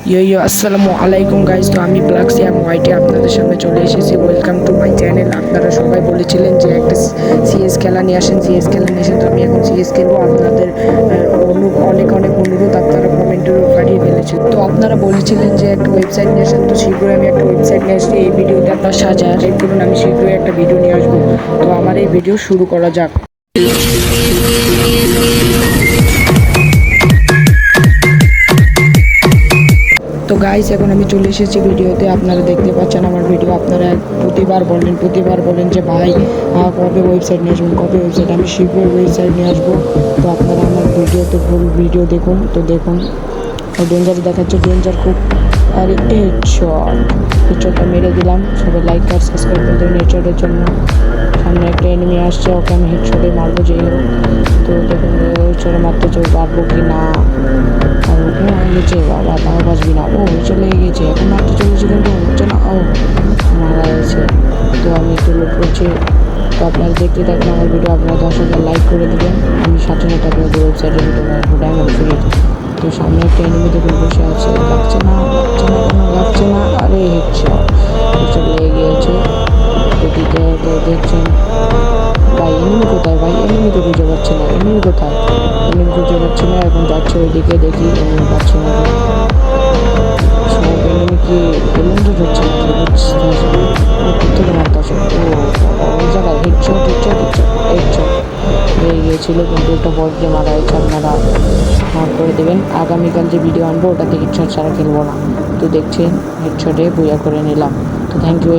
আসসালামু আলাইকুম গাইজ। তো আমি ব্ল্যাক সিয়াম হোয়াইটে আপনাদের সামনে চলে এসেছি। Welcome to my channel. আপনারা সবাই বলেছিলেন যে একটা সিএস খেলা নিয়ে আসেন, তো আমি এখন সিএস খেলবো। আপনাদের অনেক অনুরোধ, আপনারা কমেন্টে পাঠিয়ে ফেলেছেন। তো আপনারা বলেছিলেন যে একটা ওয়েবসাইট নিয়ে আসেন, তো শীঘ্রই আমি একটা ওয়েবসাইট নিয়ে আসছি। এই ভিডিওতে আপনার সাজার করুন, আমি শীঘ্রই একটা ভিডিও নিয়ে আসবো। তো আমার এই ভিডিও শুরু করা যাক। তো গাইস, এখন আমি চলে এসেছি ভিডিওতে। আপনারা দেখতে পাচ্ছেন আমার ভিডিও। আপনারা প্রতিবার বলেন যে ভাই কবে ওয়েবসাইট নিয়ে আসবেন, আমি শীঘ্রই ওয়েবসাইট নিয়ে আসবো। তো আপনারা আমার ভিডিওতে ফুল ভিডিও দেখুন। তো দেখুন, ডেঞ্জার দেখাচ্ছে, ডেঞ্জার খুব। আর হেডশটটা মেরে দিলাম। সবাই লাইক আর সাবস্ক্রাইব করে দেবেন হেডশটের জন্য। সামনে একটা এনিমি আসছে, ওকে আমি হেডশটে মারবো যেই হোক। তো দেখুন হেডশটে মারতে পারবো কি না। আর ওকে গেছে, বাবা তাও বাঁচবি না। ও চলে গেছে, এখন মারতে চলেছে কিন্তু হচ্ছে না। ও মারা গেছে। তো আমি একটু লোড করছি। তো আপনারা দেখতে থাকবেন আমার ভিডিও। আপনারা 10,000 লাইক করে দেবেন। আমি সাথে আপনাদের ওয়েবসাইটে ভিডিও আসবো ডায়মন্ড ফ্রি। তো সামনে একটা এনিমি দেখুন বসে আছে, লাগছে না আরে হেডশট লেগে গিয়েছে। তো দেখছেন ভাই, এনিমি কোথায়? ভাই এনিমি তো খুঁজে পাচ্ছে না। এনিমি খুঁজে পাচ্ছি না। এখন যাচ্ছে ওইদিকে, দেখি এনিমি পাচ্ছি না। সব এনিমি কি এলিম তো হচ্ছে না, থেকে মারতে আসে। ওই জায়গায় হেডশট হয়ে গিয়েছিল, কিন্তু ওটা পর্যায়ে মারা হয়েছে। আপনারা নোট করে দেবেন। আগামীকাল যে ভিডিও আনবো ওটাতে হেডশট ছাড়া খেলবো না। তো দেখছেন হেডশটে বুয়া করে নিলাম। তো থ্যাংক ইউ।